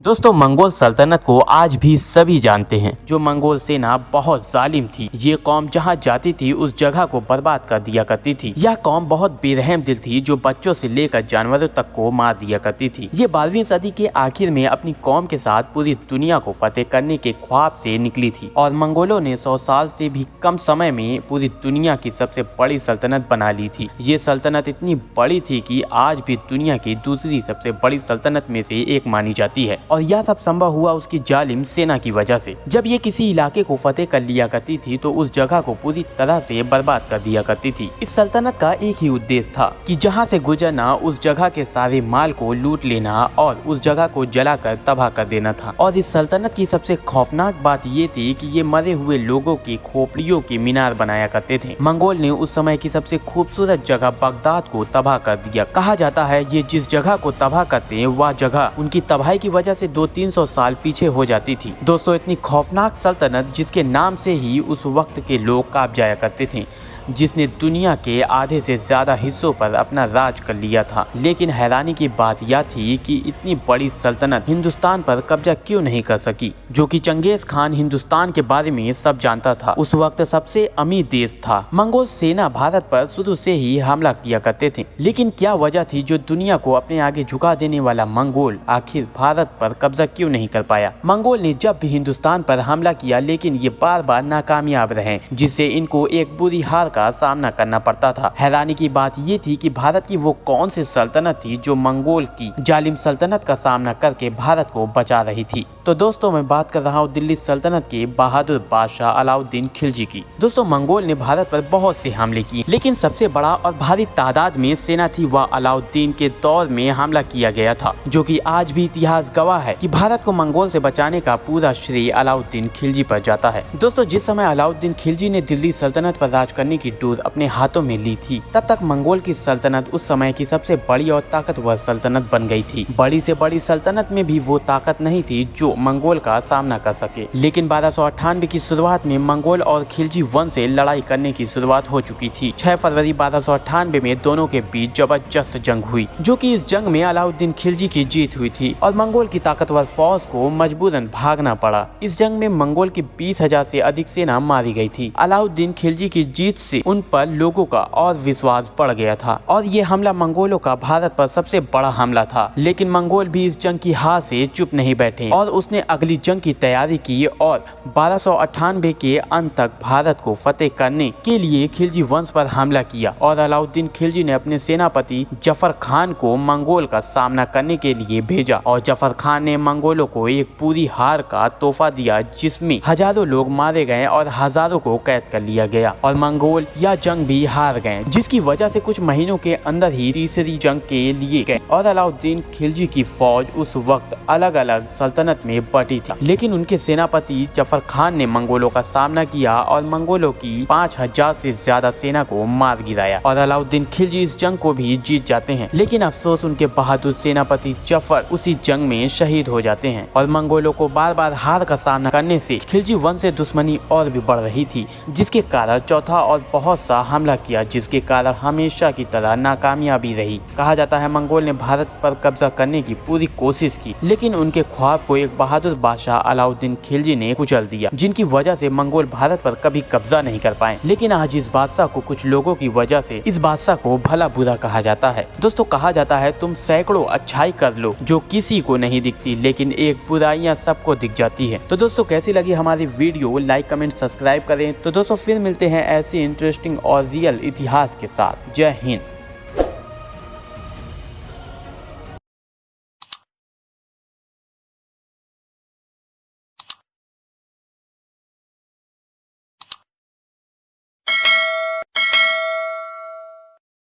दोस्तों मंगोल सल्तनत को आज भी सभी जानते हैं। जो मंगोल सेना बहुत जालिम थी। ये कौम जहाँ जाती थी उस जगह को बर्बाद कर दिया करती थी। यह कौम बहुत बेरहम दिल थी जो बच्चों से लेकर जानवरों तक को मार दिया करती थी। ये 12वीं सदी के आखिर में अपनी कौम के साथ पूरी दुनिया को फतेह करने के ख्वाब से निकली थी और मंगोलों ने 100 साल से भी कम समय में पूरी दुनिया की सबसे बड़ी सल्तनत बना ली थी। ये सल्तनत इतनी बड़ी थी कि आज भी दुनिया की दूसरी सबसे बड़ी सल्तनत में से एक मानी जाती है और यह सब संभव हुआ उसकी जालिम सेना की वजह से। जब ये किसी इलाके को फतेह कर लिया करती थी तो उस जगह को पूरी तरह से बर्बाद कर दिया करती थी। इस सल्तनत का एक ही उद्देश्य था कि जहाँ से गुजरना उस जगह के सारे माल को लूट लेना और उस जगह को जलाकर तबाह कर देना था। और इस सल्तनत की सबसे खौफनाक बात ये थी कि ये मरे हुए लोगों की खोपड़ियों के मीनार बनाया करते थे। मंगोल ने उस समय की सबसे खूबसूरत जगह बगदाद को तबाह कर दिया। कहा जाता है ये जिस जगह को तबाह करते वह जगह उनकी तबाही की वजह से 200-300 साल पीछे हो जाती थी। दोस्तों इतनी खौफनाक सल्तनत जिसके नाम से ही उस वक्त के लोग कांप जाया करते थे, जिसने दुनिया के आधे से ज्यादा हिस्सों पर अपना राज कर लिया था। लेकिन हैरानी की बात यह थी कि इतनी बड़ी सल्तनत हिंदुस्तान पर कब्जा क्यों नहीं कर सकी, जो कि चंगेज खान हिंदुस्तान के बारे में सब जानता था। उस वक्त सबसे अमीर देश था। मंगोल सेना भारत पर शुरू से ही हमला किया करते थे, लेकिन क्या वजह थी जो दुनिया को अपने आगे झुका देने वाला मंगोल आखिर भारत पर कब्जा क्यों नहीं कर पाया। मंगोल ने जब भी हिंदुस्तान पर हमला किया लेकिन ये बार बार नाकामयाब रहे, जिससे इनको एक बुरी हार का सामना करना पड़ता था। हैरानी की बात ये थी कि भारत की वो कौन सी सल्तनत थी जो मंगोल की जालिम सल्तनत का सामना करके भारत को बचा रही थी। तो दोस्तों मैं बात कर रहा हूँ दिल्ली सल्तनत के बहादुर बादशाह अलाउद्दीन खिलजी की। दोस्तों मंगोल ने भारत पर बहुत से हमले किए, लेकिन सबसे बड़ा और भारी तादाद में सेना थी वह अलाउद्दीन के दौर में हमला किया गया था, जो कि आज भी इतिहास गवाह है कि भारत को मंगोल से बचाने का पूरा श्रेय अलाउद्दीन खिलजी पर जाता है। दोस्तों जिस समय अलाउद्दीन खिलजी ने दिल्ली सल्तनत पर राज करने की डोर अपने हाथों में ली थी, तब तक मंगोल की सल्तनत उस समय की सबसे बड़ी और ताकतवर सल्तनत बन गई थी। बड़ी से बड़ी सल्तनत में भी वो ताकत नहीं थी जो मंगोल का सामना कर सके। लेकिन 1298 की शुरुआत में मंगोल और खिलजी वंश से लड़ाई करने की शुरुआत हो चुकी थी। 6 फरवरी 1298 में दोनों के बीच जबरदस्त जंग हुई, जो कि इस जंग में अलाउद्दीन खिलजी की जीत हुई थी और मंगोल की ताकतवर फौज को मजबूरन भागना पड़ा। इस जंग में मंगोल की 20,000 से अधिक सेना मारी गई थी। अलाउद्दीन खिलजी की जीत से उन पर लोगों का और विश्वास बढ़ गया था और ये हमला मंगोलों का भारत पर सबसे बड़ा हमला था। लेकिन मंगोल भी इस जंग की हार से चुप नहीं बैठे और उसने अगली जंग की तैयारी की और 1298 के अंत तक भारत को फतेह करने के लिए खिलजी वंश पर हमला किया और अलाउद्दीन खिलजी ने अपने सेनापति जफर खान को मंगोल का सामना करने के लिए भेजा और जफर खान ने मंगोलों को एक पूरी हार का तोहफा दिया, जिसमें हजारों लोग मारे गए और हजारों को कैद कर लिया गया और मंगोल यह जंग भी हार गए, जिसकी वजह से कुछ महीनों के अंदर ही तीसरी जंग के लिए गए और अलाउद्दीन खिलजी की फौज उस वक्त अलग अलग सल्तनत में बटी थी। लेकिन उनके सेनापति जफर खान ने मंगोलों का सामना किया और मंगोलों की 5,000 से ज्यादा सेना को मार गिराया और अलाउद्दीन खिलजी इस जंग को भी जीत जाते हैं। लेकिन अफसोस उनके बहादुर सेनापति जफर उसी जंग में शहीद हो जाते हैं और मंगोलों को बार बार हार का सामना करने से खिलजी वंश से दुश्मनी और भी बढ़ रही थी, जिसके कारण चौथा और बहुत सा हमला किया, जिसके कारण हमेशा की तरह नाकामयाबी रही। कहा जाता है मंगोल ने भारत पर कब्जा करने की पूरी कोशिश की, लेकिन उनके ख्वाब को एक बहादुर बादशाह अलाउद्दीन खिलजी ने कुचल दिया, जिनकी वजह से मंगोल भारत पर कभी कब्जा नहीं कर पाए। लेकिन आज इस बादशाह को कुछ लोगों की वजह से इस बादशाह को भला बुरा कहा जाता है। दोस्तों कहा जाता है तुम सैकड़ों अच्छाई कर लो जो किसी को नहीं दिखती, लेकिन एक बुराइयां सबको दिख जाती है। तो दोस्तों कैसी लगी हमारी वीडियो, लाइक कमेंट सब्सक्राइब करें। तो दोस्तों फिर मिलते हैं ऐसे इंटरेस्टिंग और रियल इतिहास के साथ। जय हिंद।